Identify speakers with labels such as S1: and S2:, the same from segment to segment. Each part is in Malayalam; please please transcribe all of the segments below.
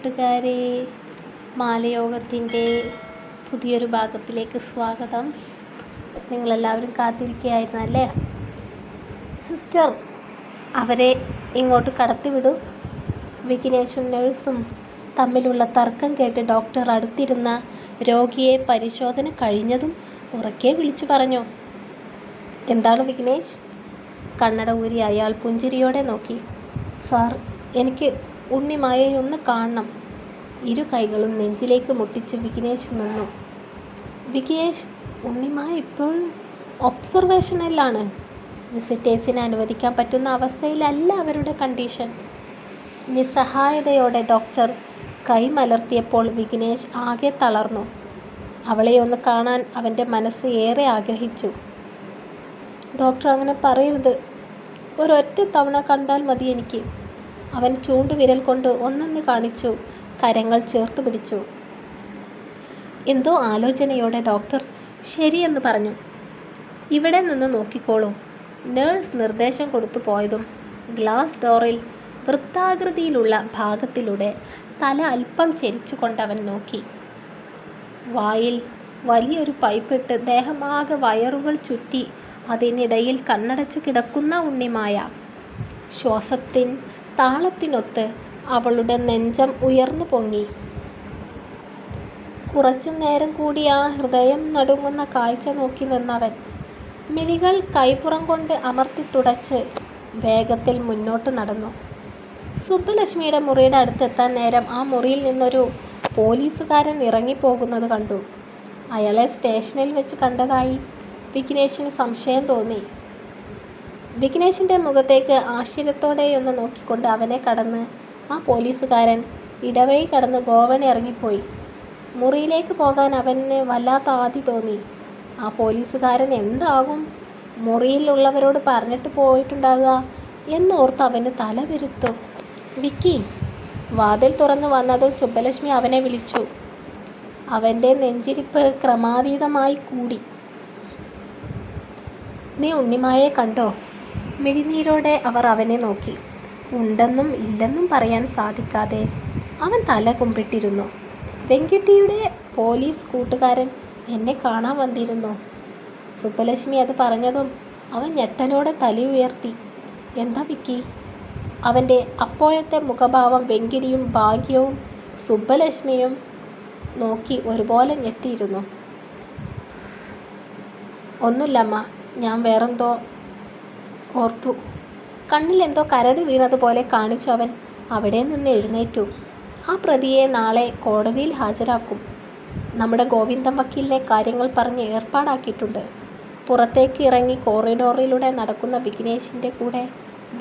S1: കൂട്ടുകാരെ, മാലയോഗത്തിൻ്റെ പുതിയൊരു ഭാഗത്തിലേക്ക് സ്വാഗതം. നിങ്ങളെല്ലാവരും കാത്തിരിക്കുകയായിരുന്നല്ലേ? സിസ്റ്റർ അവരെ ഇങ്ങോട്ട് കടത്തിവിടും. വിഘ്നേശും നഴ്സും തമ്മിലുള്ള തർക്കം കേട്ട് ഡോക്ടർ അടുത്തിരുന്ന രോഗിയെ പരിശോധന കഴിഞ്ഞതും ഉറക്കെ വിളിച്ചു പറഞ്ഞു. എന്താണ് വിഘ്നേഷ്? കണ്ണട ഊരി അയാൾ പുഞ്ചിരിയോടെ നോക്കി. സാർ, എനിക്ക് ഉണ്ണിമായയൊന്ന് കാണണം. ഇരു കൈകളും നെഞ്ചിലേക്ക് മുട്ടിച്ച് വിഘ്നേഷ് നിന്നു. വിഘ്നേഷ്, ഉണ്ണിമായ ഇപ്പോഴും ഒബ്സർവേഷനിലാണ്. വിസിറ്റേഴ്സിനെ അനുവദിക്കാൻ പറ്റുന്ന അവസ്ഥയിലല്ല അവരുടെ കണ്ടീഷൻ. നിസ്സഹായതയോടെ ഡോക്ടർ കൈമലർത്തിയപ്പോൾ വിഘ്നേഷ് ആകെ തളർന്നു. അവളെ ഒന്ന് കാണാൻ അവൻ്റെ മനസ്സ് ഏറെ ആഗ്രഹിച്ചു. ഡോക്ടർ, അങ്ങനെ പറയരുത്. ഒരൊറ്റ തവണ കണ്ടാൽ മതി എനിക്ക്. അവൻ ചൂണ്ടുവിരൽ കൊണ്ട് ഒന്നെന്ന് കാണിച്ചു. കരങ്ങൾ ചേർത്ത് പിടിച്ചു. എന്തോ ആലോചനയോടെ ഡോക്ടർ ശരിയെന്ന് പറഞ്ഞു. ഇവിടെ നിന്ന് നോക്കിക്കോളൂ. നേഴ്സ് നിർദ്ദേശം കൊടുത്തു പോയതും ഗ്ലാസ് ഡോറിൽ വൃത്താകൃതിയിലുള്ള ഭാഗത്തിലൂടെ തല അല്പം ചെരിച്ചുകൊണ്ടവൻ നോക്കി. വായിൽ വലിയൊരു പൈപ്പിട്ട് ദേഹമാകെ വയറുകൾ ചുറ്റി അതിനിടയിൽ കണ്ണടച്ചു കിടക്കുന്ന ഉണ്ണിമായ. ശ്വാസത്തിൻ താളത്തിനൊത്ത് അവളുടെ നെഞ്ചം ഉയർന്നു പൊങ്ങി. കുറച്ചു നേരം കൂടി ആ ഹൃദയം നടുങ്ങുന്ന കാഴ്ച നോക്കി നിന്നവൻ മിഴികൾ കൈപ്പുറം കൊണ്ട് അമർത്തി തുടച്ച് വേഗത്തിൽ മുന്നോട്ട് നടന്നു. സുബ്ബലക്ഷ്മിയുടെ മുറിയുടെ അടുത്തെത്താൻ നേരം ആ മുറിയിൽ നിന്നൊരു പോലീസുകാരൻ ഇറങ്ങിപ്പോകുന്നത് കണ്ടു. അയാളെ സ്റ്റേഷനിൽ വെച്ച് കണ്ടതായി വിഘ്നേഷിന് സംശയം തോന്നി. വിഘ്നേഷിൻ്റെ മുഖത്തേക്ക് ആശ്ചര്യത്തോടെയൊന്ന് നോക്കിക്കൊണ്ട് അവനെ കടന്ന് ആ പോലീസുകാരൻ ഇടവഴി കടന്ന് ഗോവണി ഇറങ്ങിപ്പോയി. മുറിയിലേക്ക് പോകാൻ അവന് വല്ലാത്ത ആദി തോന്നി. ആ പോലീസുകാരൻ എന്താകും മുറിയിലുള്ളവരോട് പറഞ്ഞിട്ട് പോയിട്ടുണ്ടാകുക എന്നോർത്ത് അവന് തല പെരുത്തു. വിക്കി! വാതിൽ തുറന്നു വന്നതും സുബ്ബലക്ഷ്മി അവനെ വിളിച്ചു. അവൻ്റെ നെഞ്ചിരിപ്പ് ക്രമാതീതമായി കൂടി. നീ ഉണ്ണിമായെ കണ്ടോ? മിഴിനീരോടെ അവർ അവനെ നോക്കി. ഉണ്ടെന്നും ഇല്ലെന്നും പറയാൻ സാധിക്കാതെ അവൻ തല കുമ്പിട്ടിരുന്നു. വെങ്കിട്ടിയുടെ പോലീസ് കൂട്ടുകാരൻ എന്നെ കാണാൻ വന്നിരുന്നു. സുബ്ബലക്ഷ്മി അത് പറഞ്ഞതും അവൻ ഞെട്ടലോടെ തല ഉയർത്തി. എന്താ വിക്കി? അവൻ്റെ അപ്പോഴത്തെ മുഖഭാവം വെങ്കിടിയും ഭാഗ്യവും സുബ്ബലക്ഷ്മിയും നോക്കി ഒരുപോലെ ഞെട്ടിയിരുന്നു. ഒന്നുമില്ലമ്മ, ഞാൻ വേറെന്തോ ഓർത്തു. കണ്ണിലെന്തോ കരട് വീണതുപോലെ കാണിച്ചു അവൻ അവിടെ നിന്ന് എഴുന്നേറ്റു. ആ പ്രതിയെ നാളെ കോടതിയിൽ ഹാജരാക്കും. നമ്മുടെ ഗോവിന്ദൻ വക്കീലിനെ കാര്യങ്ങൾ പറഞ്ഞ് ഏർപ്പാടാക്കിയിട്ടുണ്ട്. പുറത്തേക്ക് ഇറങ്ങി കോറിഡോറിലൂടെ നടക്കുന്ന വിഘ്നേഷിൻ്റെ കൂടെ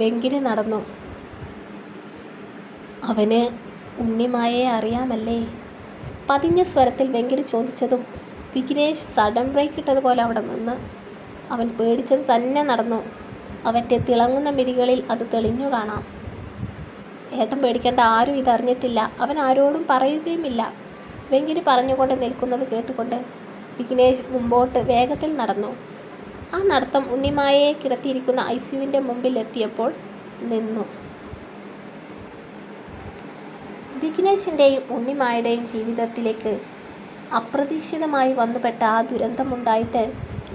S1: വെങ്കിടി നടന്നു. അവന് ഉണ്ണിമായയെ അറിയാമല്ലേ? പതിഞ്ഞ സ്വരത്തിൽ വെങ്കിടി ചോദിച്ചതും വിഘ്നേഷ് സഡൻ ബ്രേക്ക് ഇട്ടതുപോലെ അവിടെ നിന്ന്. അവൻ പേടിച്ചത് തന്നെ നടന്നു. അവൻ്റെ തിളങ്ങുന്ന മിഴികളിൽ അത് തെളിഞ്ഞു കാണാം. ഏട്ടൻ പേടിക്കേണ്ട, ആരും ഇതറിഞ്ഞിട്ടില്ല. അവൻ ആരോടും പറയുകയുമില്ല. വെങ്കിടി പറഞ്ഞുകൊണ്ട് നിൽക്കുന്നത് കേട്ടുകൊണ്ട് വിഘ്നേഷ് മുമ്പോട്ട് വേഗത്തിൽ നടന്നു. ആ നടത്തം ഉണ്ണിമായയെ കിടത്തിയിരിക്കുന്ന ICUവിൻ്റെ മുമ്പിൽ എത്തിയപ്പോൾ നിന്നു. വിഘ്നേഷിൻ്റെയും ഉണ്ണിമായുടെയും ജീവിതത്തിലേക്ക് അപ്രതീക്ഷിതമായി വന്നുപെട്ട ആ ദുരന്തമുണ്ടായിട്ട്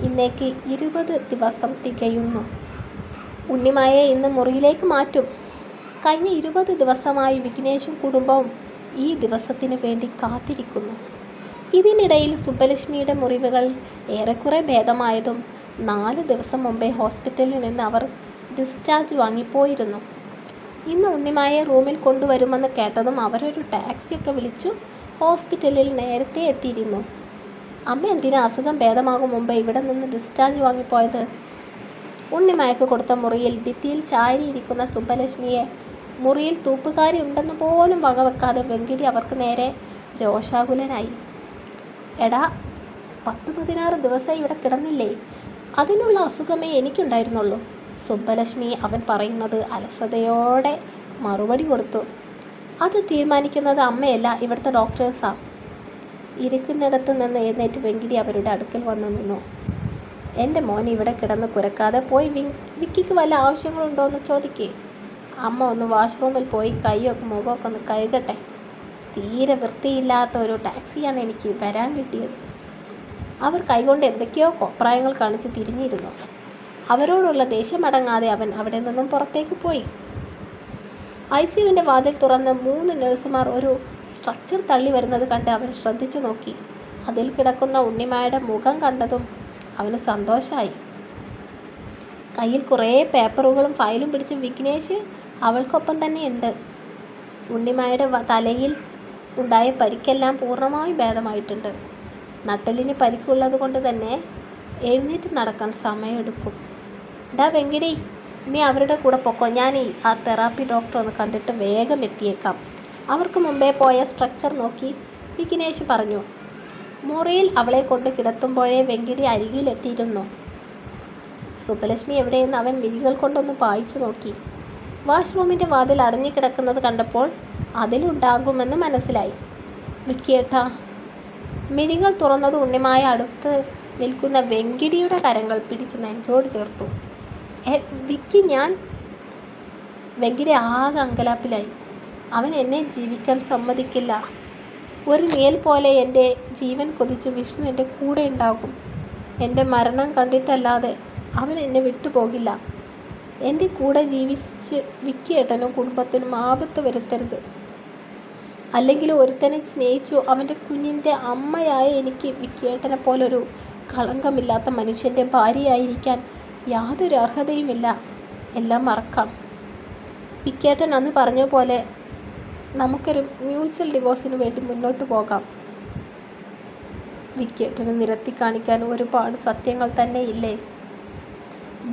S1: ഇന്നേക്ക് 20 ദിവസം തികയുന്നു. ഉണ്ണിമായയെ ഇന്ന് മുറിയിലേക്ക് മാറ്റും. കഴിഞ്ഞ 20 ദിവസമായി വിഘ്നേഷും കുടുംബവും ഈ ദിവസത്തിനു വേണ്ടി കാത്തിരിക്കുന്നു. ഇതിനിടയിൽ സുബ്ബലക്ഷ്മിയുടെ മുറിവുകൾ ഏറെക്കുറെ ഭേദമായതും 4 ദിവസം മുമ്പേ ഹോസ്പിറ്റലിൽ നിന്ന് അവർ ഡിസ്ചാർജ് വാങ്ങിപ്പോയിരുന്നു. ഇന്ന് ഉണ്ണിമായയെ റൂമിൽ കൊണ്ടുവരുമെന്ന് കേട്ടതും അവരൊരു ടാക്സിയൊക്കെ വിളിച്ചു ഹോസ്പിറ്റലിൽ നേരത്തെ എത്തിയിരുന്നു. അമ്മ എന്തിനാ അസുഖം ഭേദമാകും മുമ്പേ ഇവിടെ നിന്ന് ഡിസ്ചാർജ് വാങ്ങിപ്പോയത്? ഉണ്ണിമായക്ക് കൊടുത്ത മുറിയിൽ ഭിത്തിയിൽ ചാരിയിരിക്കുന്ന സുബ്ബലക്ഷ്മിയെ മുറിയിൽ തൂപ്പുകാരി ഉണ്ടെന്ന് പോലും വകവെക്കാതെ വെങ്കിടി അവർക്ക് നേരെ രോഷാകുലനായി. എടാ, 10-16 ദിവസം ഇവിടെ കിടന്നില്ലേ? അതിനുള്ള അസുഖമേ എനിക്കുണ്ടായിരുന്നുള്ളൂ. സുബ്ബലക്ഷ്മി അവൻ പറയുന്നത് അലസതയോടെ മറുപടി കൊടുത്തു. അത് തീരുമാനിക്കുന്നത് അമ്മയല്ല, ഇവിടുത്തെ ഡോക്ടേഴ്സാണ്. ഇരിക്കുന്നിടത്ത് നിന്ന് എഴുന്നേറ്റ് വെങ്കിടി അവരുടെ അടുക്കൽ വന്നു നിന്നു. എൻ്റെ മോൻ ഇവിടെ കിടന്ന് കുരക്കാതെ പോയി വിക്കിക്ക് വല്ല ആവശ്യങ്ങളുണ്ടോ എന്ന് ചോദിക്കേ. അമ്മ ഒന്ന് വാഷ്റൂമിൽ പോയി കൈയൊക്കെ മുഖമൊക്കെ ഒന്ന് കഴുകട്ടെ. തീരെ വൃത്തിയില്ലാത്ത ഒരു ടാക്സിയാണ് എനിക്ക് വരാൻ കിട്ടിയത്. അവർ കൈകൊണ്ട് എന്തൊക്കെയോ കോപ്രായങ്ങൾ കാണിച്ച് തിരിഞ്ഞിരുന്നു. അവരോടുള്ള ദേഷ്യമടങ്ങാതെ അവൻ അവിടെ നിന്നും പുറത്തേക്ക് പോയി. ICUവിൻ്റെ വാതിൽ തുറന്ന് 3 നഴ്സുമാർ ഒരു സ്ട്രക്ചർ തള്ളി വരുന്നത് കണ്ട് അവൻ ശ്രദ്ധിച്ചു നോക്കി. അതിൽ കിടക്കുന്ന ഉണ്ണിമായുടെ മുഖം കണ്ടതും അവന് സന്തോഷമായി. കയ്യിൽ കുറേ പേപ്പറുകളും ഫയലും പിടിച്ച് വിഘ്നേഷ് അവൾക്കൊപ്പം തന്നെ ഉണ്ട്. ഉണ്ണിമായുടെ തലയിൽ ഉണ്ടായ പരിക്കെല്ലാം പൂർണ്ണമായും ഭേദമായിട്ടുണ്ട്. നട്ടലിന് പരിക്കുള്ളത് കൊണ്ട് തന്നെ എഴുന്നേറ്റ് നടക്കാൻ സമയമെടുക്കും. ഡാ വെങ്കിടി, നീ അവരുടെ കൂടെ പൊക്കോ. ഞാൻ ആ തെറാപ്പി ഡോക്ടർ ഒന്ന് കണ്ടിട്ട് വേഗം എത്തിയേക്കാം. അവർക്ക് മുമ്പേ പോയ സ്ട്രക്ചർ നോക്കി വിഘ്നേഷ് പറഞ്ഞു. മുറിയിൽ അവളെ കൊണ്ട് കിടത്തുമ്പോഴേ വെങ്കിടി അരികിലെത്തിയിരുന്നു. സുബ്ബലക്ഷ്മി എവിടെയെന്ന് അവൻ മിഴികൾ കൊണ്ടൊന്ന് പായിച്ചു നോക്കി. വാഷ്റൂമിൻ്റെ വാതിൽ അടഞ്ഞു കിടക്കുന്നത് കണ്ടപ്പോൾ അതിലുണ്ടാകുമെന്ന് മനസ്സിലായി. വിക്കിയേട്ടാ. മിഴികൾ തുറന്നത് ഉണ്ണിമായ അടുത്ത് നിൽക്കുന്ന വെങ്കിടിയുടെ കരങ്ങൾ പിടിച്ച് നെഞ്ചോട് ചേർത്തു. വിക്കി, ഞാൻ. വെങ്കിടി ആകെ അങ്കലാപ്പിലായി. അവൻ എന്നെ ജീവിക്കാൻ സമ്മതിക്കില്ല. ഒരു നിഴൽ പോലെ എൻ്റെ ജീവൻ കൊതിച്ച് വിഷ്ണു എൻ്റെ കൂടെ ഉണ്ടാകും. എൻ്റെ മരണം കണ്ടിട്ടല്ലാതെ അവൻ എന്നെ വിട്ടുപോകില്ല. എൻ്റെ കൂടെ ജീവിച്ച് വിക്കിയേട്ടനും കുടുംബത്തിനും ആപത്ത് വരുത്തരുത്. അല്ലെങ്കിൽ ഒരുത്തനെ സ്നേഹിച്ചു അവൻ്റെ കുഞ്ഞിൻ്റെ അമ്മയായ എനിക്ക് വിക്കിയേട്ടനെ പോലൊരു കളങ്കമില്ലാത്ത മനുഷ്യൻ്റെ ഭാര്യയായിരിക്കാൻ യാതൊരു അർഹതയുമില്ല. എല്ലാം മറക്കാം. വിക്കിയേട്ടൻ അന്ന് പറഞ്ഞ പോലെ നമുക്കൊരു മ്യൂച്വൽ ഡിവോഴ്സിന് വേണ്ടി മുന്നോട്ട് പോകാം. വിക്കിയേട്ടന് നിരത്തി കാണിക്കാൻ ഒരുപാട് സത്യങ്ങൾ തന്നെ ഇല്ലേ?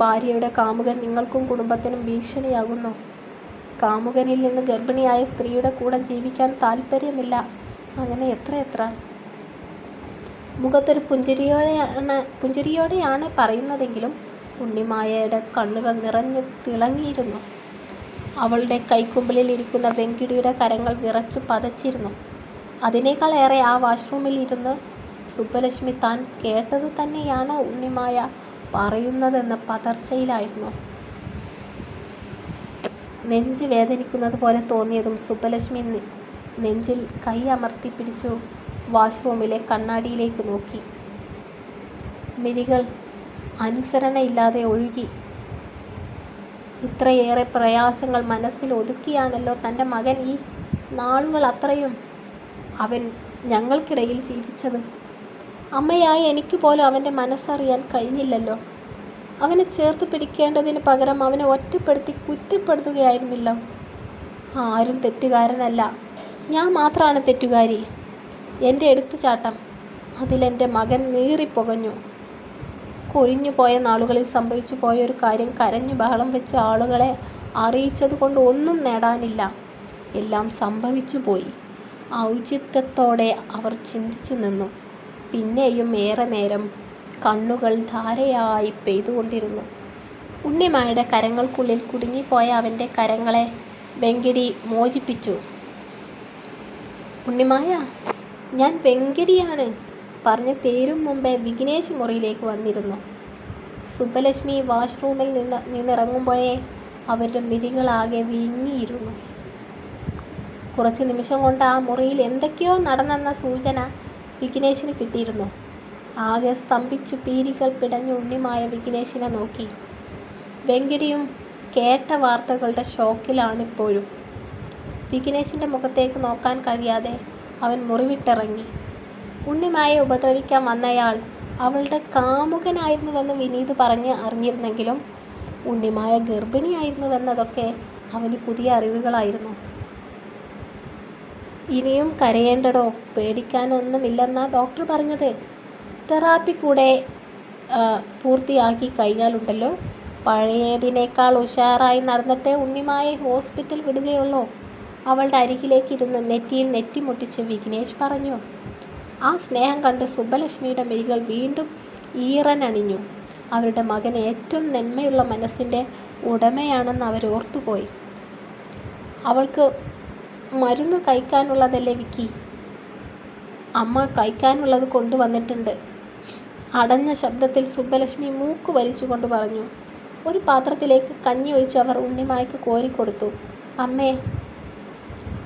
S1: ഭാര്യയുടെ കാമുകൻ നിങ്ങൾക്കും കുടുംബത്തിനും ഭീഷണിയാകുന്നു. കാമുകനിൽ നിന്ന് ഗർഭിണിയായ സ്ത്രീയുടെ കൂടെ ജീവിക്കാൻ താല്പര്യമില്ല. അങ്ങനെ എത്ര മുഖത്തൊരു പുഞ്ചിരിയോടെയാണ് പറയുന്നതെങ്കിലും ഉണ്ണിമായയുടെ കണ്ണുകൾ നിറഞ്ഞ് തിളങ്ങിയിരുന്നു. അവളുടെ കൈക്കുമ്പിളിൽ ഇരിക്കുന്ന വെങ്കിടിയുടെ കരങ്ങൾ വിറച്ചു പതച്ചിരുന്നു. അതിനേക്കാളേറെ ആ വാഷ്റൂമിൽ ഇരുന്ന് സുബ്ബലക്ഷ്മി താൻ കേട്ടത് തന്നെയാണോ ഉണ്ണിമായ പറയുന്നതെന്ന പതർച്ചയിലായിരുന്നു. നെഞ്ച് വേദനിക്കുന്നത് പോലെ തോന്നിയതും സുബ്ബലക്ഷ്മി നെഞ്ചിൽ കൈ അമർത്തി പിടിച്ചു വാഷ്റൂമിലെ കണ്ണാടിയിലേക്ക് നോക്കി. മിഴികൾ അനുസരണയില്ലാതെ ഒഴുകി. ഇത്രയേറെ പ്രയാസങ്ങൾ മനസ്സിൽ ഒതുക്കിയാണല്ലോ തൻ്റെ മകൻ ഈ നാളുകൾ അത്രയും അവൻ ഞങ്ങൾക്കിടയിൽ ജീവിച്ചത്. അമ്മയായ എനിക്ക് പോലും അവൻ്റെ മനസ്സറിയാൻ കഴിഞ്ഞില്ലല്ലോ. അവനെ ചേർത്ത് പിടിക്കേണ്ടതിന് പകരം അവനെ ഒറ്റപ്പെടുത്തി കുറ്റപ്പെടുത്തുകയായിരുന്നില്ല. ആരും തെറ്റുകാരനല്ല, ഞാൻ മാത്രമാണ് തെറ്റുകാരി. എൻ്റെ എടുത്തുചാട്ടം, അതിലെൻ്റെ മകൻ നീറിപ്പുകഞ്ഞു. കൊഴിഞ്ഞു പോയ നാളുകളിൽ സംഭവിച്ചു പോയൊരു കാര്യം കരഞ്ഞു ബഹളം വെച്ച് ആളുകളെ അറിയിച്ചത് കൊണ്ട് ഒന്നും നേടാനില്ല. എല്ലാം സംഭവിച്ചു പോയി. ഔചിത്യത്തോടെ അവർ ചിന്തിച്ചു നിന്നു. പിന്നെയും ഏറെ നേരം കണ്ണുകൾ ധാരയായി പെയ്തുകൊണ്ടിരുന്നു. ഉണ്ണിമായുടെ കരങ്ങൾക്കുള്ളിൽ കുടുങ്ങിപ്പോയ അവൻ്റെ കരങ്ങളെ വെങ്കിടി മോചിപ്പിച്ചു. ഉണ്ണിമായ, ഞാൻ വെങ്കിടിയാണ് പറഞ്ഞ് തീരും മുമ്പേ വിഘ്നേഷ് മുറിയിലേക്ക് വന്നിരുന്നു. സുബ്ബലക്ഷ്മി വാഷ്റൂമിൽ നിന്നിറങ്ങുമ്പോഴേ അവരുടെ മിഴികളാകെ വിങ്ങിയിരുന്നു. കുറച്ച് നിമിഷം കൊണ്ട് ആ മുറിയിൽ എന്തൊക്കെയോ നടന്നെന്ന സൂചന വിഘ്നേഷിന് കിട്ടിയിരുന്നു. ആകെ സ്തംഭിച്ചു പീരികൾ പിടഞ്ഞു ഉണ്ണിമായ വിഘ്നേഷിനെ നോക്കി. വെങ്കിടിയും കേട്ട വാർത്തകളുടെ ഷോക്കിലാണിപ്പോഴും. വിഘ്നേഷിൻ്റെ മുഖത്തേക്ക് നോക്കാൻ കഴിയാതെ അവൻ മുറിവിട്ടിറങ്ങി. ഉണ്ണിമായെ ഉപദ്രവിക്കാൻ വന്നയാൾ അവളുടെ കാമുകനായിരുന്നുവെന്ന് വിനീത് പറഞ്ഞ് അറിഞ്ഞിരുന്നെങ്കിലും ഉണ്ണിമായ ഗർഭിണിയായിരുന്നുവെന്നതൊക്കെ അവന് പുതിയ അറിവുകളായിരുന്നു. ഇനിയും കരയേണ്ടടോ, പേടിക്കാനൊന്നുമില്ലെന്നാ ഡോക്ടർ പറഞ്ഞത്. തെറാപ്പി കൂടെ പൂർത്തിയാക്കി കഴിഞ്ഞാലുണ്ടല്ലോ, പഴയതിനേക്കാൾ ഉഷാറായി നടന്നിട്ടേ ഉണ്ണിമായെ ഹോസ്പിറ്റൽ വിടുകയുള്ളൂ. അവളുടെ അരികിലേക്ക് ഇരുന്ന് നെറ്റിയിൽ നെറ്റിമുട്ടിച്ച് വിഘ്നേഷ് പറഞ്ഞു. ആ സ്നേഹം കണ്ട് സുബ്ബലക്ഷ്മിയുടെ മിഴികൾ വീണ്ടും ഈറനണിഞ്ഞു. അവരുടെ മകൻ ഏറ്റവും നന്മയുള്ള മനസ്സിൻ്റെ ഉടമയാണെന്ന് അവരോർത്തുപോയി. അവൾക്ക് മരുന്ന് കഴിക്കാനുള്ളതല്ലേ വിക്കി? അമ്മ കഴിക്കാനുള്ളത് കൊണ്ടുവന്നിട്ടുണ്ട്. അടഞ്ഞ ശബ്ദത്തിൽ സുബ്ബലക്ഷ്മി മൂക്ക് വലിച്ചുകൊണ്ട് പറഞ്ഞു. ഒരു പാത്രത്തിലേക്ക് കഞ്ഞി ഒഴിച്ച് അവർ ഉണ്ണിമായ്ക്ക് കോരിക്കൊടുത്തു. അമ്മേ,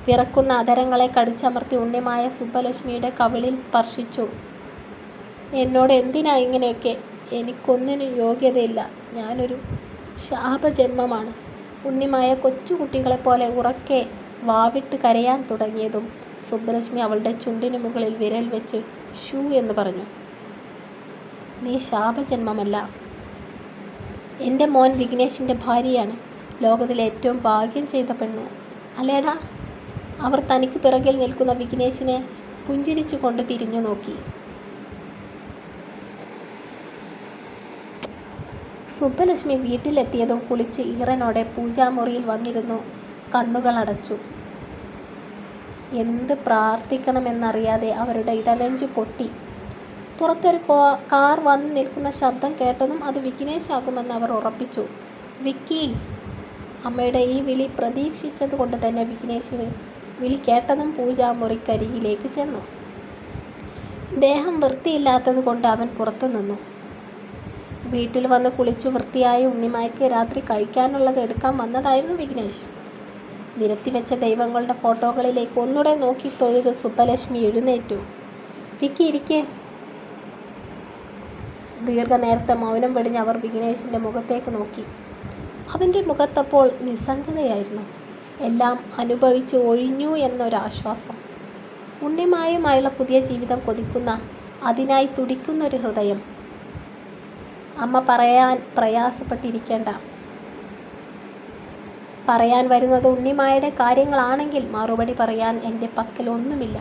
S1: വിറക്കുന്ന അധരങ്ങളെ കടിച്ചമർത്തി ഉണ്ണിമായ സുബ്ബലക്ഷ്മിയുടെ കവിളിൽ സ്പർശിച്ചു. എന്നോട് എന്തിനാ ഇങ്ങനെയൊക്കെ? എനിക്കൊന്നിനും യോഗ്യതയില്ല. ഞാനൊരു ശാപജന്മമാണ്. ഉണ്ണിമായ കൊച്ചുകുട്ടികളെപ്പോലെ ഉറക്കെ വാവിട്ട് കരയാൻ തുടങ്ങിയതും സുബ്ബലക്ഷ്മി അവളുടെ ചുണ്ടിനു മുകളിൽ വിരൽ വെച്ച് ഷൂ എന്ന് പറഞ്ഞു. നീ ശാപജന്മമല്ല. എൻ്റെ മോൻ വിഘ്നേഷിൻ്റെ ഭാര്യയാണ്. ലോകത്തിലെ ഏറ്റവും ഭാഗ്യം ചെയ്ത പെണ്ണ് അല്ലേടാ? അവർ തനിക്ക് പിറകിൽ നിൽക്കുന്ന വിഘ്നേഷിനെ പുഞ്ചിരിച്ചു കൊണ്ട് തിരിഞ്ഞു നോക്കി. സുബ്ബലക്ഷ്മി വീട്ടിലെത്തിയതും കുളിച്ച് ഈറനോടെ പൂജാമുറിയിൽ വന്നിരുന്നു. കണ്ണുകൾ അടച്ചു. എന്ത് പ്രാർത്ഥിക്കണമെന്നറിയാതെ അവരുടെ ഇടനെഞ്ചു പൊട്ടി. പുറത്തൊരു കാർ വന്ന് നിൽക്കുന്ന ശബ്ദം കേട്ടതും അത് വിഘ്നേശാകുമെന്ന് അവർ ഉറപ്പിച്ചു. വിക്കി! അമ്മയുടെ ഈ വിളി പ്രതീക്ഷിച്ചത് കൊണ്ട് തന്നെ വിഘ്നേശിന് വിളി കേട്ടതും പൂജാമുറിക്കരികിലേക്ക് ചെന്നു. ദേഹം വൃത്തിയില്ലാത്തത് കൊണ്ട് അവൻ പുറത്തു നിന്നു. വീട്ടിൽ വന്ന് കുളിച്ചു വൃത്തിയായി ഉണ്ണിമായ്ക്ക് രാത്രി കഴിക്കാനുള്ളത് എടുക്കാൻ വന്നതായിരുന്നു വിഘ്നേഷ്. നിരത്തിവെച്ച ദൈവങ്ങളുടെ ഫോട്ടോകളിലേക്ക് ഒന്നുകൂടെ നോക്കി തൊഴുത് സുബ്ബലക്ഷ്മി എഴുന്നേറ്റു. വിക്കി ഇരിക്കേ. ദീർഘനേരത്തെ മൗനം വെടിഞ്ഞ് അവർ വിഘ്നേഷിൻ്റെ മുഖത്തേക്ക് നോക്കി. അവൻ്റെ മുഖത്തപ്പോൾ നിസ്സംഗതയായിരുന്നു. എല്ലാം അനുഭവിച്ച് ഒഴിഞ്ഞു എന്നൊരാശ്വാസം. ഉണ്ണിമായുമായുള്ള പുതിയ ജീവിതം കൊതിക്കുന്ന, അതിനായി തുടിക്കുന്നൊരു ഹൃദയം. അമ്മ പറയാൻ പ്രയാസപ്പെട്ടിരിക്കേണ്ട. പറയാൻ വരുന്നത് ഉണ്ണിമായുടെ കാര്യങ്ങളാണെങ്കിൽ മറുപടി പറയാൻ എൻ്റെ പക്കൽ ഒന്നുമില്ല.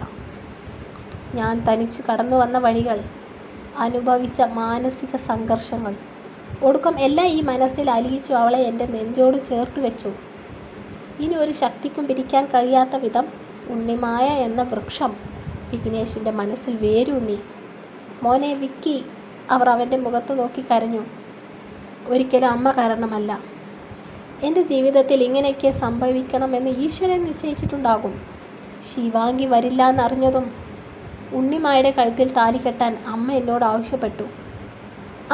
S1: ഞാൻ തനിച്ച് കടന്നു വന്ന വഴികൾ, അനുഭവിച്ച മാനസിക സംഘർഷങ്ങൾ, ഒടുക്കം എല്ലാം ഈ മനസ്സിൽ അലിയിച്ചു അവളെ എൻ്റെ നെഞ്ചോട് ചേർത്ത് വെച്ചു. ഇനി ഒരു ശക്തിക്കും പിരിക്കാൻ കഴിയാത്ത വിധം ഉണ്ണിമായ എന്ന വൃക്ഷം വിഘ്നേഷിൻ്റെ മനസ്സിൽ വേരൂന്നി. മോനെ വിക്കി! അവർ അവൻ്റെ മുഖത്ത് നോക്കി കരഞ്ഞു. ഒരിക്കലും അമ്മ കാരണമല്ല. എൻ്റെ ജീവിതത്തിൽ ഇങ്ങനെയൊക്കെ സംഭവിക്കണമെന്ന് ഈശ്വരൻ നിശ്ചയിച്ചിട്ടുണ്ടാകും. ശിവാംഗി വരില്ല എന്നറിഞ്ഞതും ഉണ്ണിമായുടെ കഴുത്തിൽ താലി കെട്ടാൻ അമ്മ എന്നോട് ആവശ്യപ്പെട്ടു.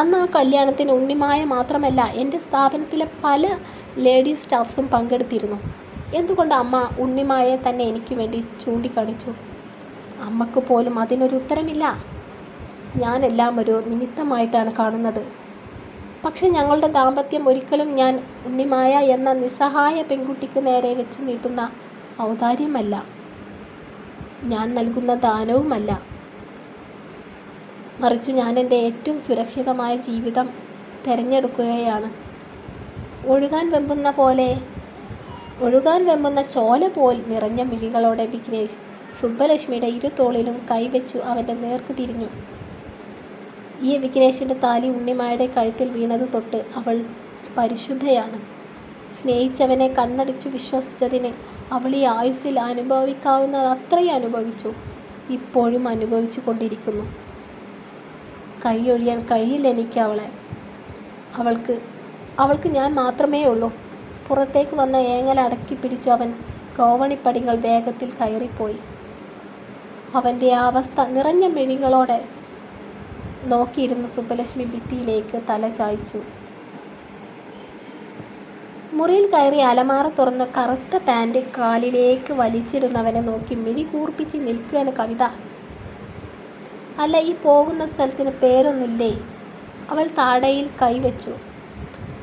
S1: അന്ന് ആ കല്യാണത്തിന് ഉണ്ണിമായ മാത്രമല്ല, എൻ്റെ സ്ഥാപനത്തിലെ പല ലേഡി സ്റ്റാഫ്സും പങ്കെടുത്തിരുന്നു. എന്തുകൊണ്ട് അമ്മ ഉണ്ണിമായെ തന്നെ എനിക്ക് വേണ്ടി ചൂണ്ടിക്കാണിച്ചു? അമ്മക്ക് പോലും അതിനൊരു ഉത്തരമില്ല. ഞാനെല്ലാം ഒരു നിമിത്തമായിട്ടാണ് കാണുന്നത്. പക്ഷെ ഞങ്ങളുടെ ദാമ്പത്യം ഒരിക്കലും ഞാൻ ഉണ്ണിമായ എന്ന നിസ്സഹായ പെൺകുട്ടിക്ക് നേരെ വെച്ച് നീട്ടുന്ന ഔദാര്യമല്ല, ഞാൻ നൽകുന്ന ദാനവുമല്ല. മറിച്ച് ഞാൻ എൻ്റെ ഏറ്റവും സുരക്ഷിതമായ ജീവിതം തിരഞ്ഞെടുക്കുകയാണ്. ഒഴുകാൻ വെമ്പുന്ന ചോല പോൽ നിറഞ്ഞ മിഴികളോടെ വിഘ്നേഷ് സുബ്ബലക്ഷ്മിയുടെ ഇരു തോളിലും കൈവച്ചു അവൻ്റെ നേർക്ക് തിരിഞ്ഞു. ഈ വിഘ്നേഷിൻ്റെ താലി ഉണ്ണിമായുടെ കഴുത്തിൽ വീണത് തൊട്ട് അവൾ പരിശുദ്ധയാണ്. സ്നേഹിച്ചവനെ കണ്ണടിച്ചു വിശ്വസിച്ചതിന് അവൾ ഈ ആയുസ്സിൽ അനുഭവിക്കാവുന്നത് അത്രയും അനുഭവിച്ചു, ഇപ്പോഴും അനുഭവിച്ചു കൊണ്ടിരിക്കുന്നു. കൈയൊഴിയാൻ കഴിയില്ല എനിക്ക് അവളെ. അവൾക്ക് ഞാൻ മാത്രമേ ഉള്ളൂ. പുറത്തേക്ക് വന്ന ഏങ്ങൽ അടക്കി പിടിച്ചു അവൻ ഗോവണിപ്പടികൾ വേഗത്തിൽ കയറിപ്പോയി. അവൻ്റെ ആ അവസ്ഥ നിറഞ്ഞ മിഴികളോടെ നോക്കിയിരുന്ന സുബ്ബലക്ഷ്മി ഭിത്തിയിലേക്ക് തല ചായ്ച്ചു. മുറിയിൽ കയറി അലമാര തുറന്ന് കറുത്ത പാൻറ് കാലിലേക്ക് വലിച്ചിടുന്നവനെ നോക്കി മിഴി കൂർപ്പിച്ച് നിൽക്കുകയാണ് കവിത. അല്ല, ഈ പോകുന്ന സ്ഥലത്തിന് പേരൊന്നുമില്ലേ? അവൾ താടയിൽ കൈവച്ചു.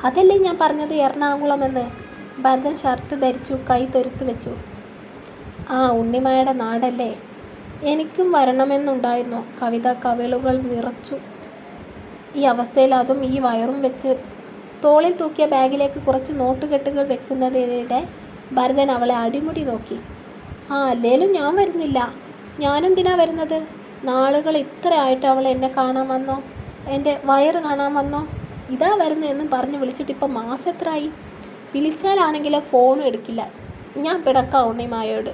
S1: അതല്ലേ ഞാൻ പറഞ്ഞത്, എറണാകുളമെന്ന്. ഭരതൻ ഷർട്ട് ധരിച്ചു, കൈ തൊരുത്തു വെച്ചു. ആ, ഉണ്ണിമായുടെ നാടല്ലേ. എനിക്കും വരണമെന്നുണ്ടായിരുന്നു. കവിത കവിളുകൾ വിറച്ചു. ഈ അവസ്ഥയിൽ അതും ഈ വയറും വെച്ച് തോളിൽ തൂക്കിയ ബാഗിലേക്ക് കുറച്ച് നോട്ടുകെട്ടുകൾ വെക്കുന്നതിനിടെ ഭരതൻ അവളെ അടിമുടി നോക്കി. ആ, അല്ലേലും ഞാൻ വരുന്നില്ല. ഞാനെന്തിനാ വരുന്നത്? നാളുകൾ ഇത്ര ആയിട്ട് അവൾ എന്നെ കാണാൻ വന്നോ? എൻ്റെ വയറ് കാണാൻ വന്നോ? ഇതാ വരുന്നു എന്നും പറഞ്ഞ് വിളിച്ചിട്ടിപ്പോൾ മാസം എത്രയായി? വിളിച്ചാലാണെങ്കിലോ ഫോണും എടുക്കില്ല. ഞാൻ പിണക്കാം ഉണ്ണിമായോട്.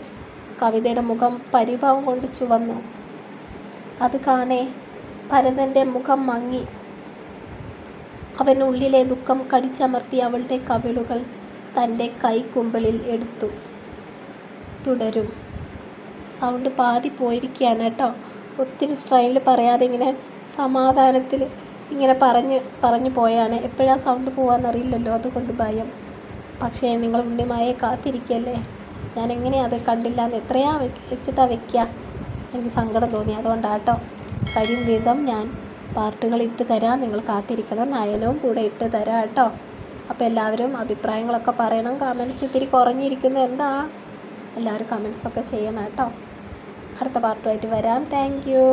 S1: കവിതയുടെ മുഖം പരിഭവം കൊണ്ട് ചുവന്നു. അത് കാണേ ഭരതൻ്റെ മുഖം മങ്ങി. അവനുള്ളിലെ ദുഃഖം കടിച്ചമർത്തി അവളുടെ കവിളുകൾ തൻ്റെ കൈക്കുമ്പിളിൽ എടുത്തു. തുടരും. സൗണ്ട് പാതി പോയിരിക്കുകയാണ് കേട്ടോ. ഒത്തിരി സ്ട്രെയിനിൽ പറയാതെ ഇങ്ങനെ സമാധാനത്തിൽ ഇങ്ങനെ പറഞ്ഞു പോയാണ്. എപ്പോഴാണ് സൗണ്ട് പോകാമെന്നറിയില്ലല്ലോ, അതുകൊണ്ട് ഭയം. പക്ഷേ നിങ്ങൾ ഉണ്ണിമായെ കാത്തിരിക്കല്ലേ. ഞാൻ എങ്ങനെയാണ് അത് കണ്ടില്ല എന്ന് എത്രയാ വെച്ചിട്ടാണ് വെക്കുക. എനിക്ക് സങ്കടം തോന്നി. അതുകൊണ്ടാണ് കേട്ടോ. കഴിയും വിധം ഞാൻ പാർട്ടുകൾ ഇട്ട് തരാം. നിങ്ങൾ കാത്തിരിക്കണം. നയനവും കൂടെ ഇട്ട് തരാം കേട്ടോ. അപ്പോൾ എല്ലാവരും അഭിപ്രായങ്ങളൊക്കെ പറയണം. കമൻസ് ഇത്തിരി കുറഞ്ഞിരിക്കുന്നു. എന്താ? എല്ലാവരും കമൻസൊക്കെ ചെയ്യണം കേട്ടോ. അടുത്ത പാർട്ടുമായിട്ട് വരാം. Thank you.